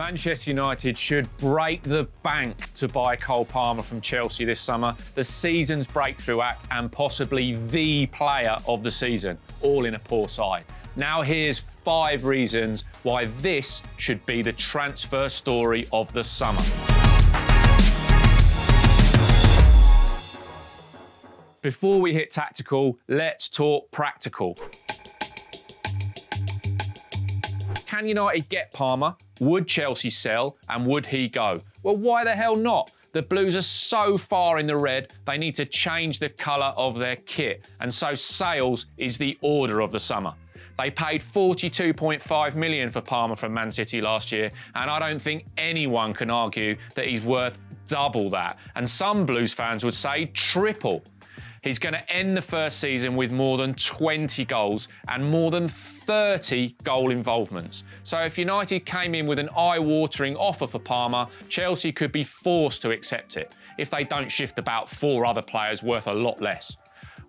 Manchester United should break the bank to buy Cole Palmer from Chelsea this summer. The season's breakthrough act and possibly the player of the season, all in a poor side. Now here's 5 reasons why this should be the transfer story of the summer. Before we hit tactical, let's talk practical. Can United get Palmer? Would Chelsea sell? And would he go? Well, why the hell not? The Blues are so far in the red, they need to change the colour of their kit. And so sales is the order of the summer. They paid $42.5 million for Palmer from Man City last year, and I don't think anyone can argue that he's worth double that. And some Blues fans would say triple. He's going to end the first season with more than 20 goals and more than 30 goal involvements. So if United came in with an eye-watering offer for Palmer, Chelsea could be forced to accept it if they don't shift about 4 other players worth a lot less.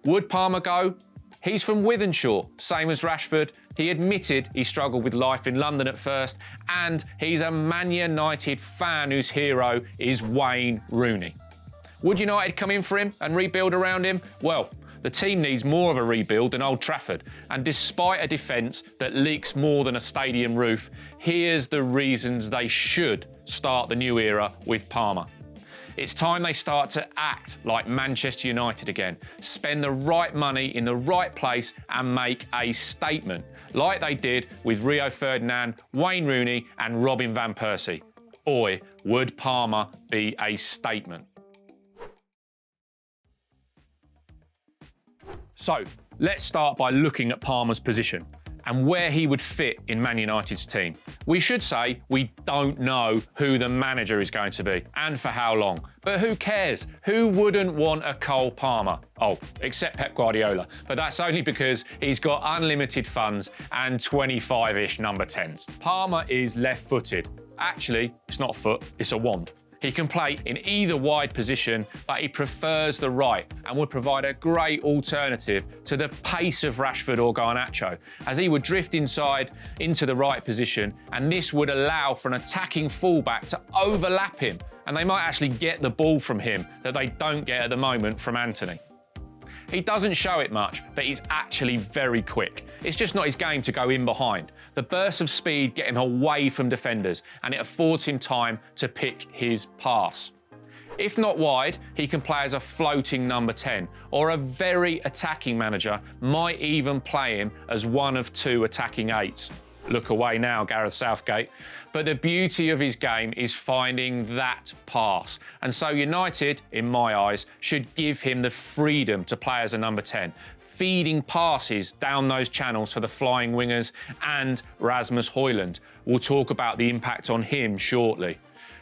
Would Palmer go? He's from Wythenshawe, same as Rashford. He admitted he struggled with life in London at first, and he's a Man United fan whose hero is Wayne Rooney. Would United come in for him and rebuild around him? Well, the team needs more of a rebuild than Old Trafford. And despite a defence that leaks more than a stadium roof, here's the reasons they should start the new era with Palmer. It's time they start to act like Manchester United again, spend the right money in the right place and make a statement, like they did with Rio Ferdinand, Wayne Rooney and Robin van Persie. Boy, would Palmer be a statement. So, let's start by looking at Palmer's position and where he would fit in Man United's team. We should say we don't know who the manager is going to be and for how long. But who cares? Who wouldn't want a Cole Palmer? Oh, except Pep Guardiola. But that's only because he's got unlimited funds and 25-ish number 10s. Palmer is left-footed. Actually, it's not a foot, it's a wand. He can play in either wide position, but he prefers the right and would provide a great alternative to the pace of Rashford or Garnacho, as he would drift inside into the right position, and this would allow for an attacking fullback to overlap him, and they might actually get the ball from him that they don't get at the moment from Antony. He doesn't show it much, but he's actually very quick. It's just not his game to go in behind. The bursts of speed get him away from defenders, and it affords him time to pick his pass. If not wide, he can play as a floating number 10, or a very attacking manager might even play him as one of 2 attacking 8s. Look away now, Gareth Southgate. But the beauty of his game is finding that pass. And so United, in my eyes, should give him the freedom to play as a number 10, feeding passes down those channels for the flying wingers and Rasmus Højlund. We'll talk about the impact on him shortly.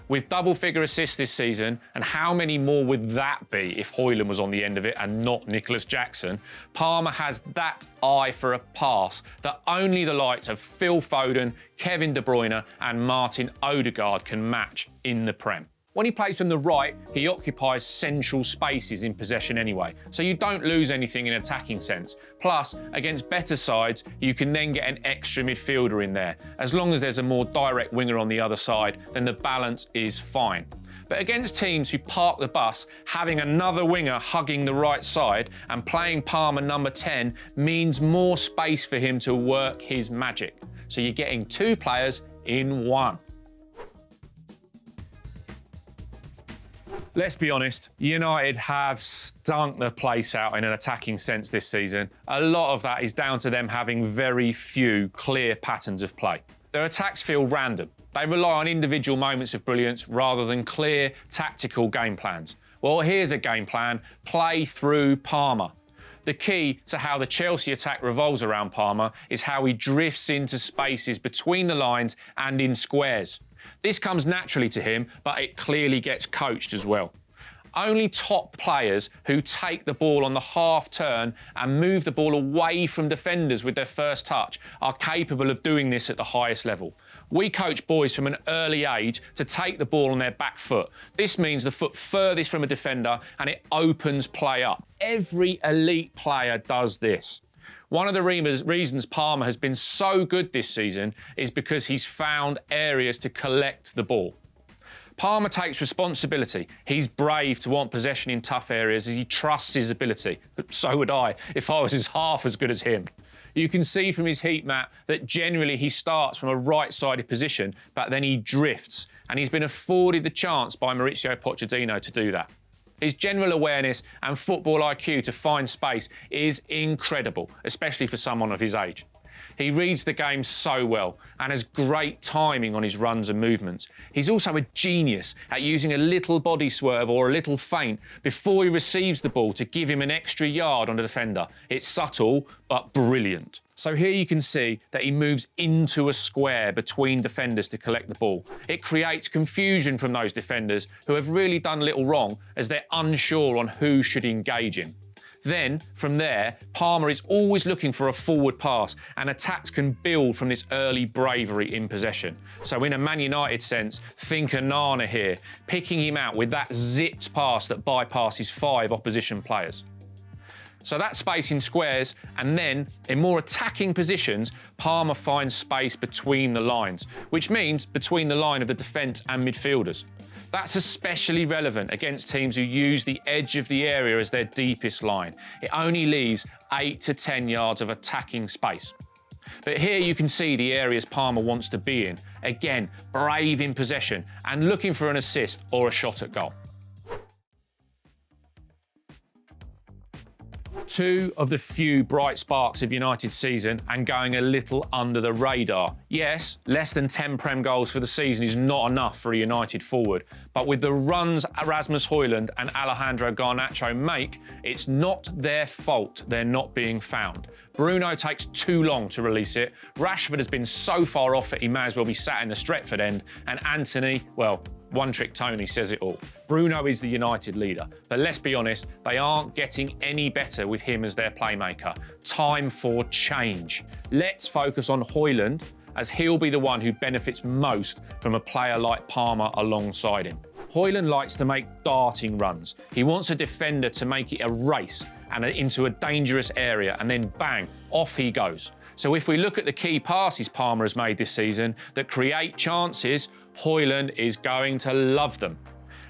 With double-figure assists this season, and how many more would that be if Højlund was on the end of it and not Nicholas Jackson, Palmer has that eye for a pass that only the likes of Phil Foden, Kevin De Bruyne and Martin Odegaard can match in the Prem. When he plays from the right, he occupies central spaces in possession anyway, so you don't lose anything in attacking sense. Plus, against better sides, you can then get an extra midfielder in there. As long as there's a more direct winger on the other side, then the balance is fine. But against teams who park the bus, having another winger hugging the right side and playing Palmer number 10 means more space for him to work his magic. So you're getting 2 players in 1. Let's be honest, United have stunk the place out in an attacking sense this season. A lot of that is down to them having very few clear patterns of play. Their attacks feel random. They rely on individual moments of brilliance rather than clear tactical game plans. Well, here's a game plan: play through Palmer. The key to how the Chelsea attack revolves around Palmer is how he drifts into spaces between the lines and in squares. This comes naturally to him, but it clearly gets coached as well. Only top players who take the ball on the half turn and move the ball away from defenders with their first touch are capable of doing this at the highest level. We coach boys from an early age to take the ball on their back foot. This means the foot furthest from a defender and it opens play up. Every elite player does this. One of the reasons Palmer has been so good this season is because he's found areas to collect the ball. Palmer takes responsibility. He's brave to want possession in tough areas as he trusts his ability. So would I if I was half as good as him. You can see from his heat map that generally he starts from a right-sided position, but then he drifts, and he's been afforded the chance by Mauricio Pochettino to do that. His general awareness and football IQ to find space is incredible, especially for someone of his age. He reads the game so well and has great timing on his runs and movements. He's also a genius at using a little body swerve or a little feint before he receives the ball to give him an extra yard on the defender. It's subtle, but brilliant. So here you can see that he moves into a square between defenders to collect the ball. It creates confusion from those defenders who have really done little wrong as they're unsure on who should engage him. Then, from there, Palmer is always looking for a forward pass, and attacks can build from this early bravery in possession. So in a Man United sense, think Onana here, picking him out with that zipped pass that bypasses 5 opposition players. So that space in squares, and then in more attacking positions, Palmer finds space between the lines, which means between the line of the defence and midfielders. That's especially relevant against teams who use the edge of the area as their deepest line. It only leaves 8 to 10 yards of attacking space. But here you can see the areas Palmer wants to be in. Again, brave in possession and looking for an assist or a shot at goal. Two of the few bright sparks of United's season and going a little under the radar. Yes, less than 10 Prem goals for the season is not enough for a United forward, but with the runs Rasmus Højlund and Alejandro Garnacho make, it's not their fault they're not being found. Bruno takes too long to release it, Rashford has been so far off it he may as well be sat in the Stretford end, and Anthony, well, one-trick Tony says it all. Bruno is the United leader, but let's be honest, they aren't getting any better with him as their playmaker. Time for change. Let's focus on Højlund, as he'll be the one who benefits most from a player like Palmer alongside him. Højlund likes to make darting runs. He wants a defender to make it a race and into a dangerous area, and then bang, off he goes. So if we look at the key passes Palmer has made this season that create chances, Højlund is going to love them.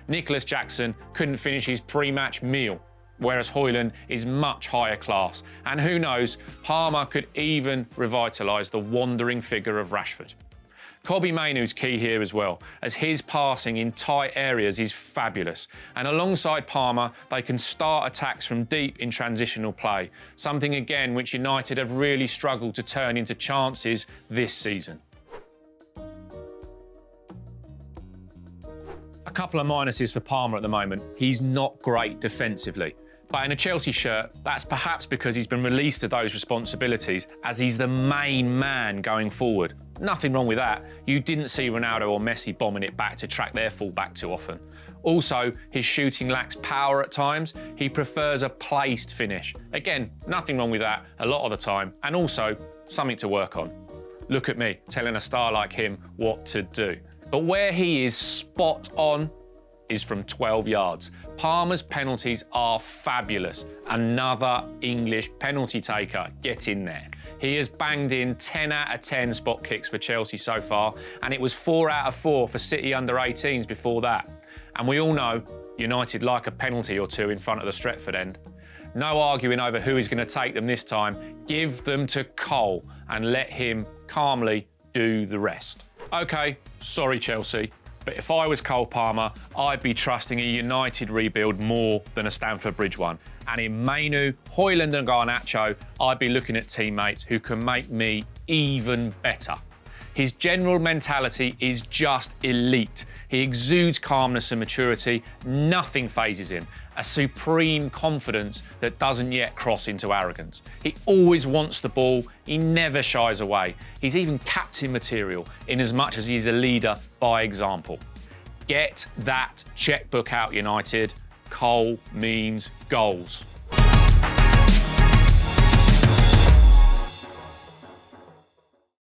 Nicholas Jackson couldn't finish his pre-match meal, whereas Højlund is much higher class. And who knows, Palmer could even revitalise the wandering figure of Rashford. Kobbie Mainoo's key here as well, as his passing in tight areas is fabulous. And alongside Palmer, they can start attacks from deep in transitional play, something again which United have really struggled to turn into chances this season. A couple of minuses for Palmer at the moment. He's not great defensively. But in a Chelsea shirt, that's perhaps because he's been released to those responsibilities as he's the main man going forward. Nothing wrong with that. You didn't see Ronaldo or Messi bombing it back to track their fullback too often. Also, his shooting lacks power at times. He prefers a placed finish. Again, nothing wrong with that a lot of the time, and also something to work on. Look at me, telling a star like him what to do. But where he is spot on is from 12 yards. Palmer's penalties are fabulous. Another English penalty taker. Get in there. He has banged in 10 out of 10 spot kicks for Chelsea so far, and it was 4 out of 4 for City under-18s before that. And we all know United like a penalty or two in front of the Stretford end. No arguing over who is going to take them this time. Give them to Cole and let him calmly do the rest. OK, sorry Chelsea, but if I was Cole Palmer, I'd be trusting a United rebuild more than a Stamford Bridge one. And in Mainoo, Højlund and Garnacho, I'd be looking at teammates who can make me even better. His general mentality is just elite. He exudes calmness and maturity. Nothing phases him. A supreme confidence that doesn't yet cross into arrogance. He always wants the ball. He never shies away. He's even captain material in as much as he's a leader by example. Get that checkbook out, United. Cole means goals.